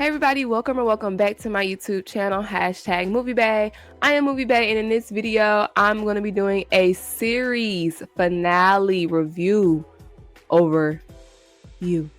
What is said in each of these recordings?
Hey everybody, welcome or welcome back to my YouTube channel, #MovieBae. I am MovieBae, and in this video, I'm going to be doing a series finale review over you.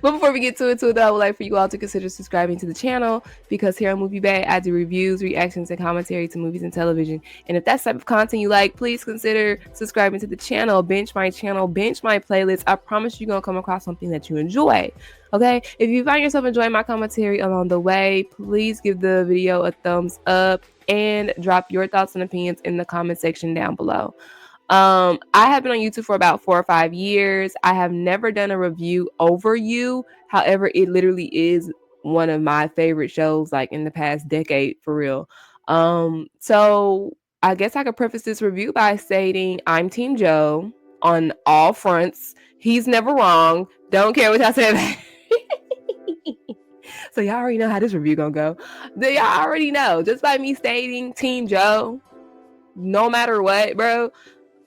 But before we get to it, though, I would like for you all to consider subscribing to the channel, because here on MovieBae, I do reviews, reactions, and commentary to movies and television. And if that's the type of content you like, please consider subscribing to the channel, bench my playlist. I promise you're going to come across something that you enjoy. Okay, if you find yourself enjoying my commentary along the way, please give the video a thumbs up and drop your thoughts and opinions in the comment section down below. I have been on YouTube for about 4 or 5 years. I have never done a review over you. However, it literally is one of my favorite shows, like in the past decade, for real. So I guess I could preface this review by stating I'm Team Joe on all fronts. He's never wrong. Don't care what y'all say. So y'all already know how this review gonna go. Y'all already know, just by me stating Team Joe, no matter what, bro.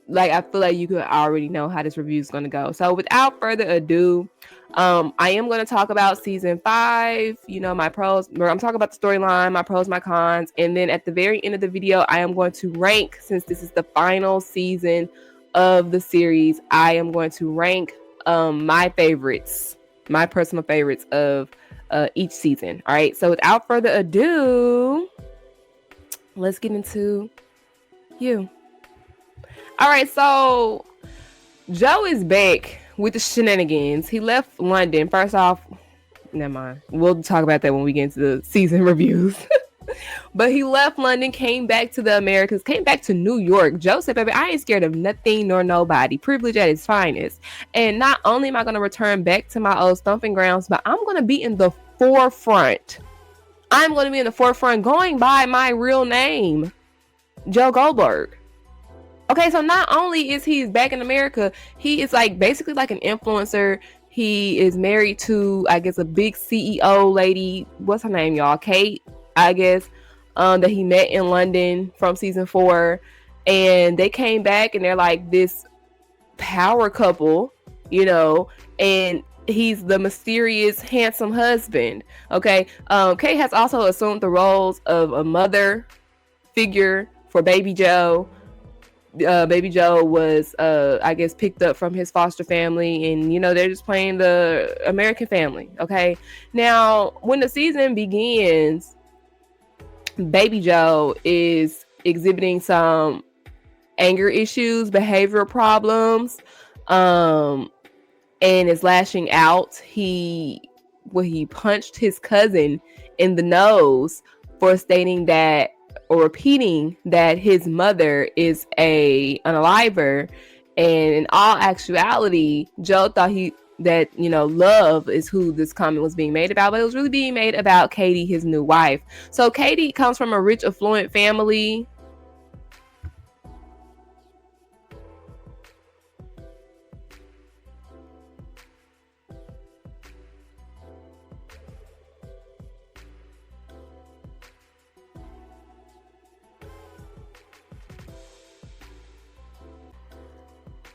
Like, I feel like you could already know how this review is going to go. So without further ado, I am going to talk about season 5, my pros. I'm talking about the storyline, my pros, my cons. And then at the very end of the video, I am going to rank, since this is the final season of the series, I am going to rank my favorites, my personal favorites of each season. All right. So without further ado, let's get into you. All right, so Joe is back with the shenanigans. He left London. First off, never mind. We'll talk about that when we get into the season reviews. But he left London, came back to the Americas, came back to New York. Joe said, baby, I ain't scared of nothing nor nobody. Privilege at its finest. And not only am I going to return back to my old stomping grounds, but I'm going to be in the forefront. I'm going to be in the forefront going by my real name, Joe Goldberg. Okay, so not only is he back in America, he is like basically like an influencer. He is married to, I guess, a big CEO lady. What's her name, y'all? Kate, I guess, that he met in London from season 4. And they came back and they're like this power couple, and he's the mysterious, handsome husband. Okay, Kate has also assumed the roles of a mother figure for baby Joe. Baby Joe was, I guess, picked up from his foster family, and they're just playing the American family. Okay, now when the season begins, Baby Joe is exhibiting some anger issues, behavioral problems, and is lashing out. He punched his cousin in the nose for stating that, or repeating that, his mother is an Unaliver. And in all actuality, Joe thought that love is who this comment was being made about, but it was really being made about Katie, his new wife. So Katie comes from a rich, affluent family.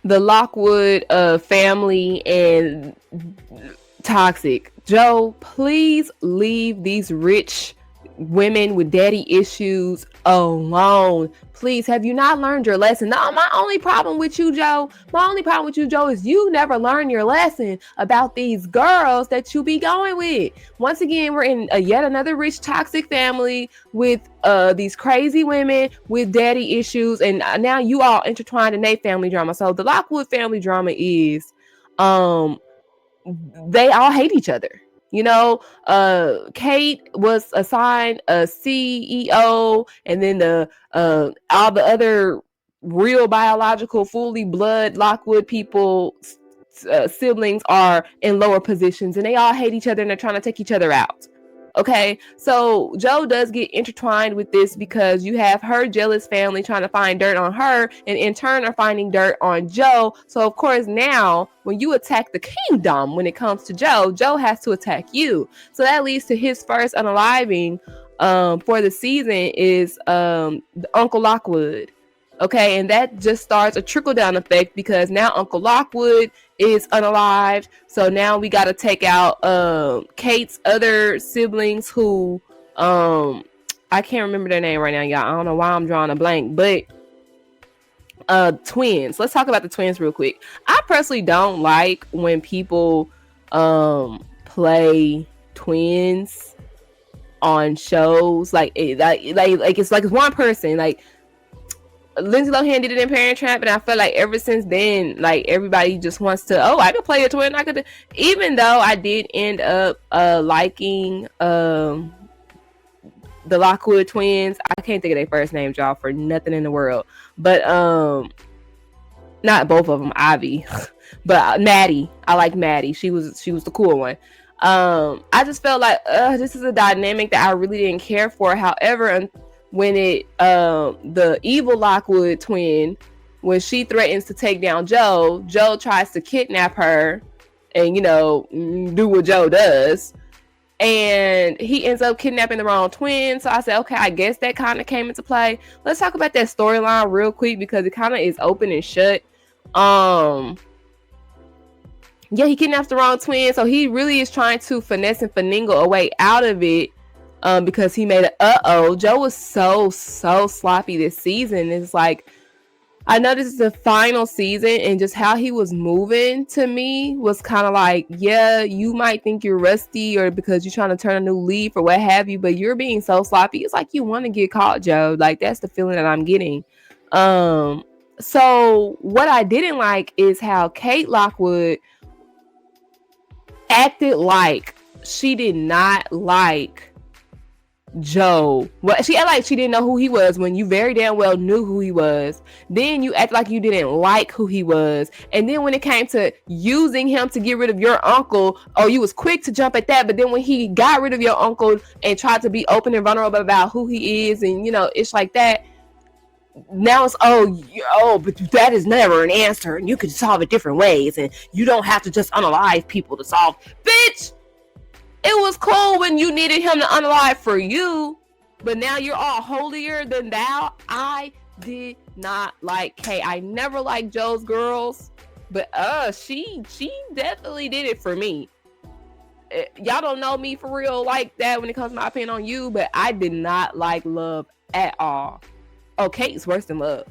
The Lockwood family and toxic. Joe, please leave these rich women with daddy issues alone. Please, have you not learned your lesson? No, my only problem with you, Joe, is you never learn your lesson about these girls that you be going with. Once again, we're in yet another rich, toxic family with these crazy women with daddy issues, and now you all intertwined in their family drama. So the Lockwood family drama is, they all hate each other. Kate was assigned a CEO, and then all the other real biological, fully blood Lockwood people, siblings, are in lower positions, and they all hate each other, and they're trying to take each other out. Okay, so Joe does get intertwined with this because you have her jealous family trying to find dirt on her, and in turn are finding dirt on Joe. So of course, now when you attack the kingdom, when it comes to Joe, Joe has to attack you. So that leads to his first unaliving for the season is Uncle Lockwood. Okay, and that just starts a trickle down effect because now Uncle Lockwood is unalived. So now we got to take out Kate's other siblings who I can't remember their name right now, y'all. I don't know why I'm drawing a blank, but twins. Let's talk about the twins real quick. I personally don't like when people play twins on shows like it's like it's one person. Like Lindsay Lohan did it in Parent Trap, and I feel like ever since then, like everybody just wants to, oh, I could play a twin. I could, even though I did end up liking the Lockwood twins. I can't think of their first names, y'all, for nothing in the world. But not both of them, Ivy, but Maddie. I like Maddie. She was the cool one. I just felt like this is a dynamic that I really didn't care for. However, when the evil Lockwood twin, when she threatens to take down Joe tries to kidnap her and, you know, do what Joe does. And he ends up kidnapping the wrong twin. So I said, okay, I guess that kind of came into play. Let's talk about that storyline real quick because it kind of is open and shut. Yeah, he kidnaps the wrong twin. So he really is trying to finesse and finagle a way out of it. Because he made it. Joe was so sloppy this season. It's like, I know this is the final season, and just how he was moving to me was kind of like, yeah, you might think you're rusty or because you're trying to turn a new leaf or what have you, but you're being so sloppy. It's like you want to get caught, Joe. Like, that's the feeling that I'm getting. So what I didn't like is how Kate Lockwood acted like she did not like Joe. Well, she acted like she didn't know who he was when you very damn well knew who he was. Then you act like you didn't like who he was. And then when it came to using him to get rid of your uncle, you was quick to jump at that. But then when he got rid of your uncle and tried to be open and vulnerable about who he is, and, you know, it's like that. Now it's, but that is never an answer. And you could solve it different ways. And you don't have to just unalive people to solve. Bitch! It was cool when you needed him to unalive for you, but now you're all holier than thou. I did not like Kay. I never liked Joe's girls, but she definitely did it for me. Y'all don't know me for real like that when it comes to my opinion on you, but I did not like Love at all. Oh, Kate's worse than Love.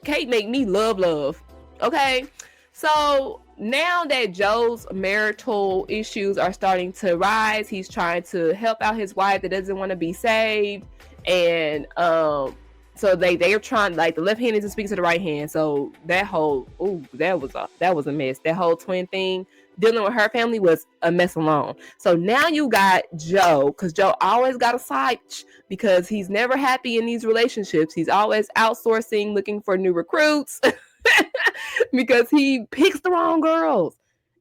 Kate make me love. Okay, so now that Joe's marital issues are starting to rise, he's trying to help out his wife that doesn't want to be saved. And so they are trying, like, the left hand isn't speaking to the right hand. So that whole that was a mess. That whole twin thing, dealing with her family, was a mess alone. So now you got Joe, because Joe always got a side because he's never happy in these relationships. He's always outsourcing, looking for new recruits. Because he picks the wrong girls.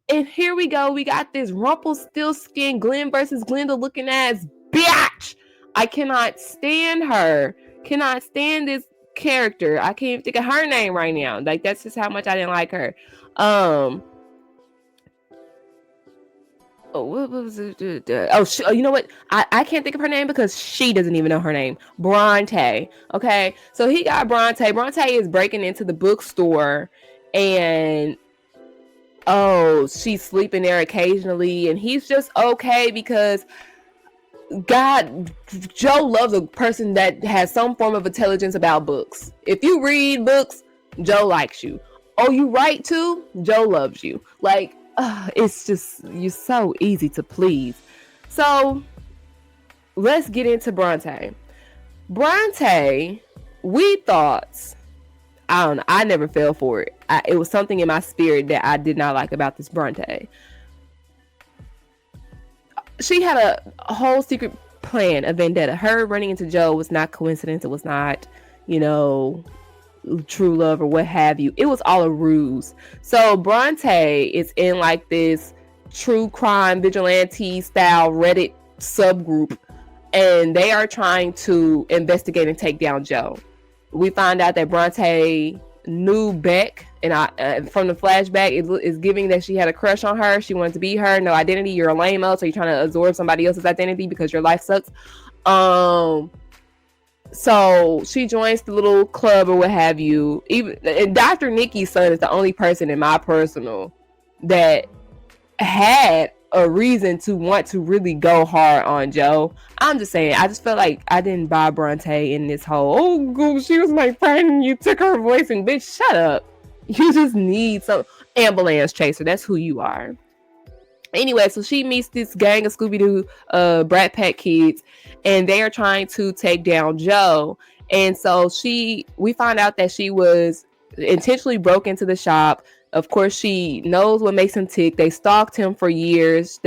And here we go. We got this Rumpelstiltskin Glenn versus Glenda looking ass bitch. I cannot stand her. Cannot stand this character. I can't even think of her name right now. Like, that's just how much I didn't like her. What was it? You know what? I can't think of her name because she doesn't even know her name. Bronte. Okay, so he got Bronte. Bronte is breaking into the bookstore, and she's sleeping there occasionally, and he's just okay because Joe loves a person that has some form of intelligence about books. If you read books, Joe likes you. Oh, you write too? Joe loves you. Like, it's just, you're so easy to please. So let's get into Bronte. Bronte, we thought, I don't know, I never fell for it. It was something in my spirit that I did not like about this Bronte. She had a whole secret plan, a vendetta. Her running into Joe was not coincidence. It was not, true love or what have you. It was all a ruse. So Bronte is in like this true crime vigilante style Reddit subgroup, and they are trying to investigate and take down Joe. We find out that Bronte knew Beck, and from the flashback, it is giving that she had a crush on her. She wanted to be her. No identity. You're a lame-o, so you're trying to absorb somebody else's identity because your life sucks. So she joins the little club or what have you. Even and Dr. Nikki's son is the only person in my personal that had a reason to want to really go hard on Joe. I'm just saying, I just felt like I didn't buy Bronte in this whole, oh, she was my friend and you took her voice, and bitch, shut up. You just need some ambulance chaser. That's who you are. Anyway, so she meets this gang of Scooby-Doo Brat Pack kids, and they are trying to take down Joe. And so we find out that she was intentionally broke into the shop. Of course, she knows what makes him tick. They stalked him for years.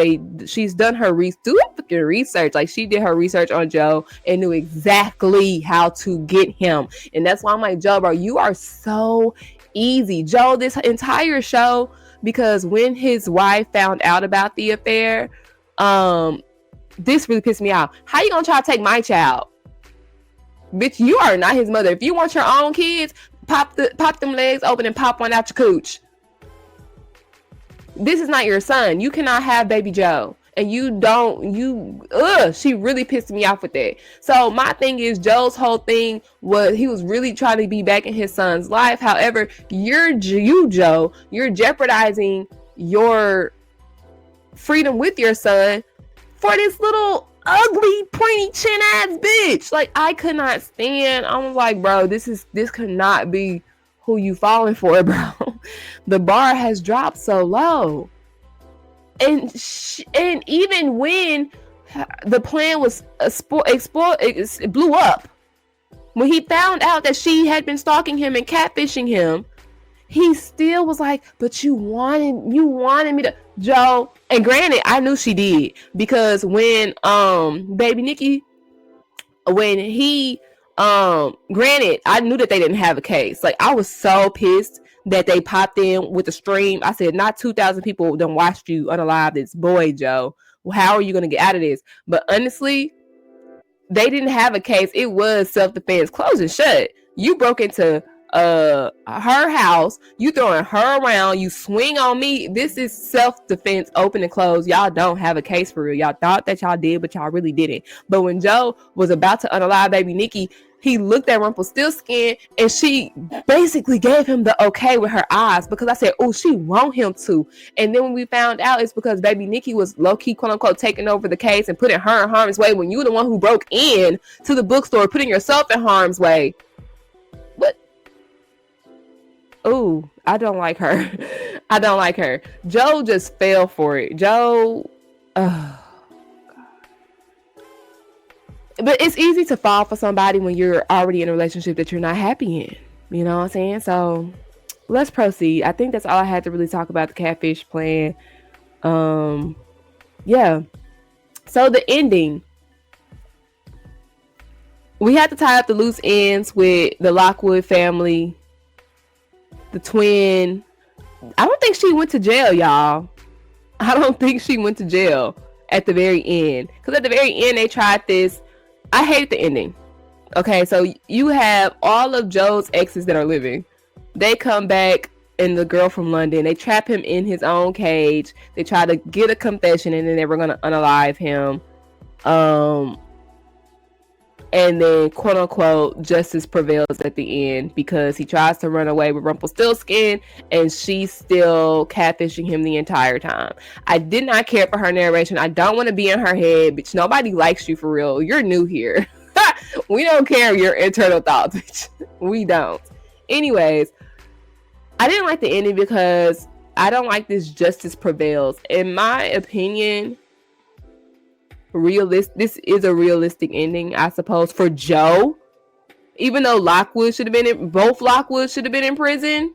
She's done her research. Like, she did her research on Joe and knew exactly how to get him. And that's why I'm like, Joe, bro, you are so easy. Joe, this entire show, because when his wife found out about the affair, this really pissed me off. How you gonna try to take my child? Bitch, you are not his mother. If you want your own kids, pop them legs open and pop one out your cooch. This is not your son. You cannot have baby Joe. And she really pissed me off with that. So my thing is, Joe's whole thing was he was really trying to be back in his son's life. However, Joe, you're jeopardizing your freedom with your son for this little ugly pointy chin ass bitch. Like, I could not stand. I was like, bro, this could not be who you falling for, bro. The bar has dropped so low. And even when the plan was it blew up, when he found out that she had been stalking him and catfishing him, he still was like, but you wanted me to, Joe. And granted, I knew she did, because when baby Nikki, when he granted, I knew that they didn't have a case. Like, I was so pissed that they popped in with the stream. I said, not 2,000 people done watched you unalive this boy, Joe. Well, how are you going to get out of this? But honestly, they didn't have a case. It was self-defense. Close and shut. You broke into her house. You throwing her around. You swing on me. This is self-defense, open and close. Y'all don't have a case for real. Y'all thought that y'all did, but y'all really didn't. But when Joe was about to unalive baby Nikki, he looked at Rumpelstiltskin, and she basically gave him the okay with her eyes, because I said, oh, she want him to. And then when we found out, it's because baby Nikki was low-key, quote-unquote, taking over the case and putting her in harm's way when you were the one who broke in to the bookstore, putting yourself in harm's way. What? Oh, I don't like her. I don't like her. Joe just fell for it. Joe... But it's easy to fall for somebody when you're already in a relationship that you're not happy in. You know what I'm saying? So let's proceed. I think that's all I had to really talk about the catfish plan. Yeah. So the ending. We had to tie up the loose ends with the Lockwood family. The twin. I don't think she went to jail, y'all. I don't think she went to jail at the very end. Because at the very end, they tried this. I hate the ending. Okay, so you have all of Joe's exes that are living. They come back, and the girl from London, they trap him in his own cage. They try to get a confession, and then they were going to unalive him. And then, quote unquote, justice prevails at the end, because he tries to run away with Rumpelstiltskin, and she's still catfishing him the entire time. I did not care for her narration. I don't want to be in her head, bitch. Nobody likes you for real. You're new here. We don't care your internal thoughts, bitch. We don't. Anyways, I didn't like the ending because I don't like this justice prevails. In my opinion, this is a realistic ending, I suppose, for Joe. Even though both Lockwoods should have been in prison.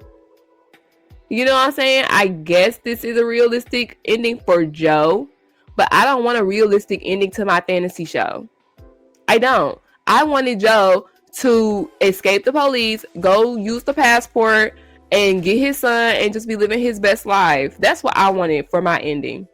You know what I'm saying? I guess this is a realistic ending for Joe, but I don't want a realistic ending to my fantasy show. I don't. I wanted Joe to escape the police, go use the passport, and get his son and just be living his best life. That's what I wanted for my ending.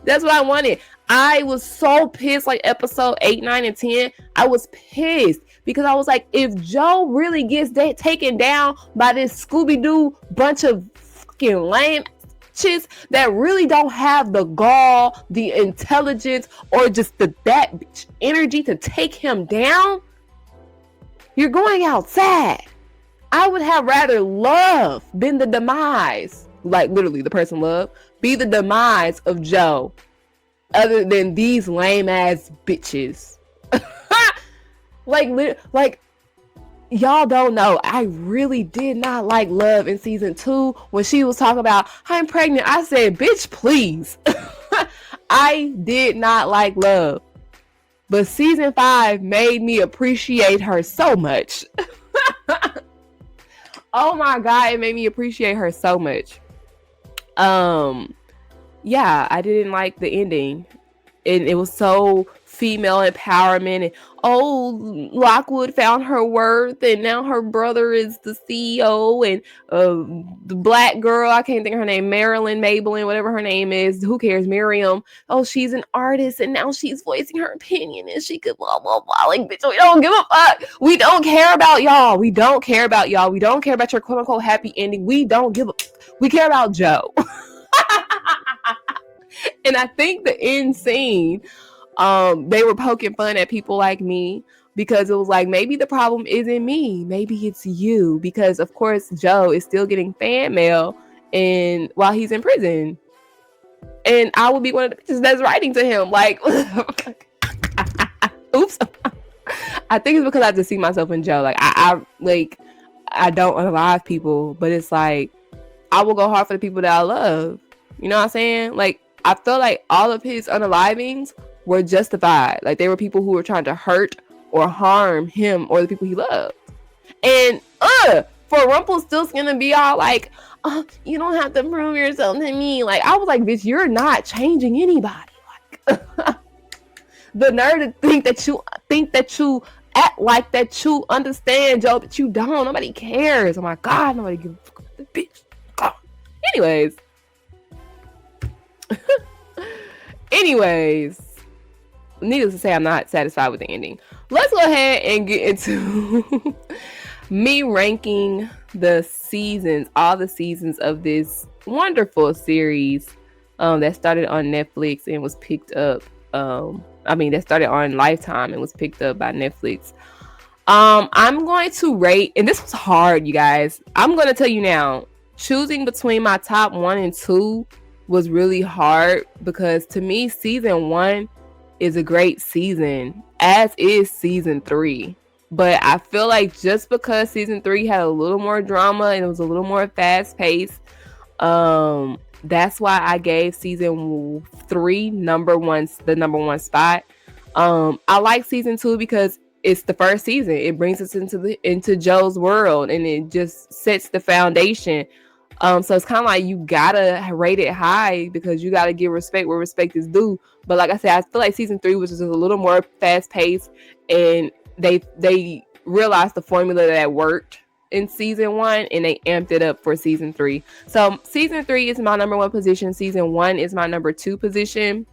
That's what I wanted. I was so pissed, like episode 8, 9, and 10. I was pissed because I was like, if Joe really gets taken down by this Scooby-Doo bunch of fucking lame chicks that really don't have the gall, the intelligence, or just that bitch energy to take him down, You're going outside. I would have rather love been the demise, like literally the person love, be the demise of Joe, other than these lame ass bitches. like y'all don't know. I really did not like Love in season 2 when she was talking about I'm pregnant. I said, bitch, please. I did not like Love. But season 5 made me appreciate her so much. Oh my God, it made me appreciate her so much. Yeah, I didn't like the ending. And it was so female empowerment, and Lockwood found her worth, and now her brother is the CEO, and the black girl, I can't think of her name, Marilyn, Maybelline, whatever her name is, who cares, Miriam, she's an artist, and now she's voicing her opinion, and she could blah blah blah. Like, bitch, we don't give a fuck. We don't care about y'all. We don't care about y'all. We don't care about your quote unquote happy ending. We don't give a. We care about Joe. And I think the end scene, they were poking fun at people like me, because it was like, maybe the problem isn't me, maybe it's you, because of course Joe is still getting fan mail and while he's in prison, and I would be one of the bitches that's writing to him like oops. I think it's because I just see myself in Joe. Like I don't unalive people, but it's like I will go hard for the people that I love. You know what I'm saying? Like, I feel like all of his unalivings were justified. Like, they were people who were trying to hurt or harm him or the people he loved. And for Rumpelstiltskin to be all like, you don't have to prove yourself to me. Like, I was like, bitch, you're not changing anybody. Like, the nerve to think that you act like that you understand, Joe, but you don't. Nobody cares. Oh my God, nobody gives a fuck about the bitch. God. Anyways, needless to say, I'm not satisfied with the ending. Let's go ahead and get into me ranking the seasons, all the seasons of this wonderful series that started on Netflix and was picked up. That started on Lifetime and was picked up by Netflix. I'm going to rate, and this was hard, you guys. I'm going to tell you now, choosing between my top 1 and 2 was really hard, because to me, season 1 is a great season, as is season 3. But I feel like just because season 3 had a little more drama and it was a little more fast paced, that's why I gave season 3 the number 1 spot. I like season 2 because it's the first season. It brings us into Joe's world, and it just sets the foundation. So it's kind of like you gotta rate it high, because you gotta give respect where respect is due. But like I said, I feel like season 3 was just a little more fast paced, and they realized the formula that worked in season 1, and they amped it up for season 3. So season 3 is my number 1 position. Season 1 is my number 2 position.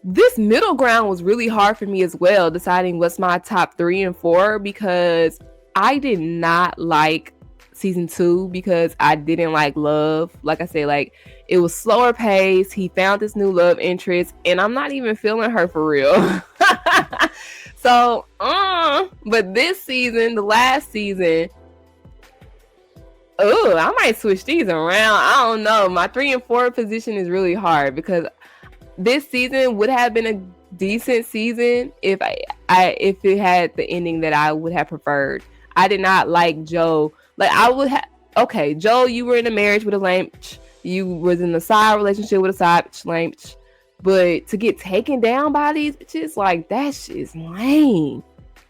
This middle ground was really hard for me as well, deciding what's my top 3 and 4, because I did not like season 2 because I didn't like Love. Like I said, like, it was slower pace. He found this new love interest, and I'm not even feeling her for real. So, but this season, the last season, I might switch these around. I don't know. My 3 and 4 position is really hard, because this season would have been a decent season if if it had the ending that I would have preferred. I did not like Joe. Like, I would have, okay, Joe, you were in a marriage with a lame, you was in a side relationship with a side lame, but to get taken down by these bitches, like, that shit's lame.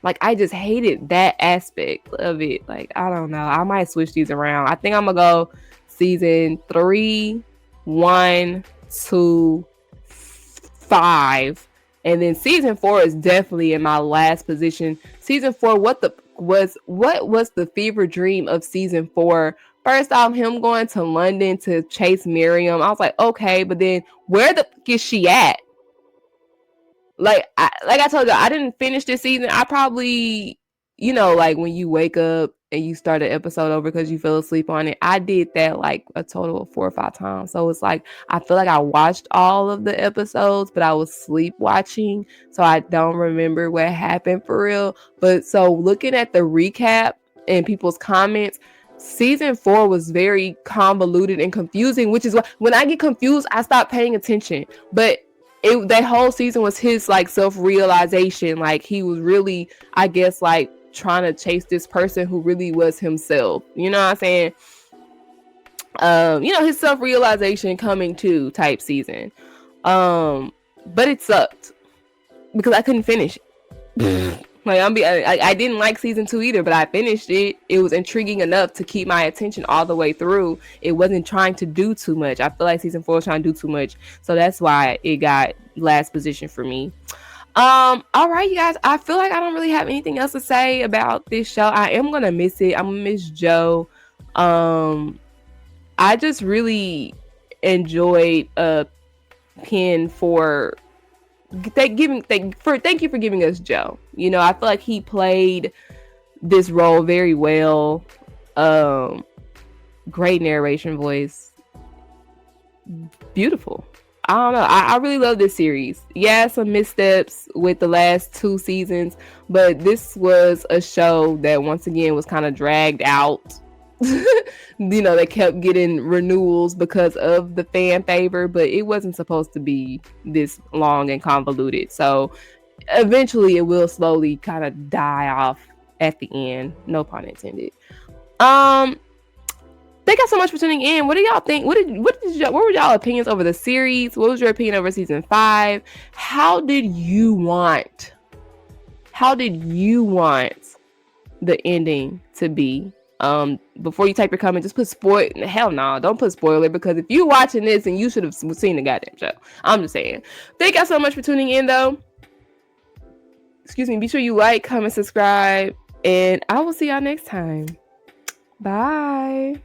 Like, I just hated that aspect of it. Like, I don't know. I might switch these around. I think I'm gonna go season 3, 1, 2, 5, and then season 4 is definitely in my last position. Season 4, what was the fever dream of season 4? First off, him going to London to chase Miriam. I was like, okay, but then where the fuck is she at? Like I told you, I didn't finish this season. I probably you know, like when you wake up and you start an episode over because you fell asleep on it. I did that like a total of 4 or 5 times. So it's like I feel like I watched all of the episodes, but I was sleep watching, so I don't remember what happened for real. But so looking at the recap and people's comments, season 4 was very convoluted and confusing, which is why when I get confused, I stop paying attention. But that whole season was his like self-realization. Like he was really, I guess, like trying to chase this person who really was himself. You know what I'm saying? You know, his self-realization coming to type season. But it sucked because I couldn't finish it. Like I didn't like season 2 either, but I finished it. It was intriguing enough to keep my attention all the way through. It wasn't trying to do too much. I feel like season 4 was trying to do too much, so that's why it got last position for me. All right, you guys. I feel like I don't really have anything else to say about this show. I am gonna miss it. I'm gonna miss Joe. I just really enjoyed Ken for thank you for giving us Joe. You know, I feel like he played this role very well. Great narration voice. Beautiful. I don't know. I really love this series. Yeah, some missteps with the last 2 seasons, but this was a show that once again was kind of dragged out. You know, they kept getting renewals because of the fan favor, but it wasn't supposed to be this long and convoluted. So eventually it will slowly kind of die off at the end. No pun intended. Thank y'all so much for tuning in. What do y'all think? What were y'all opinions over the series? What was your opinion over season 5? How did you want the ending to be? Before you type your comment, just put spoil. Hell no, don't put spoiler, because if you're watching this and you should have seen the goddamn show. I'm just saying. Thank y'all so much for tuning in though. Excuse me. Be sure you like, comment, subscribe, and I will see y'all next time. Bye.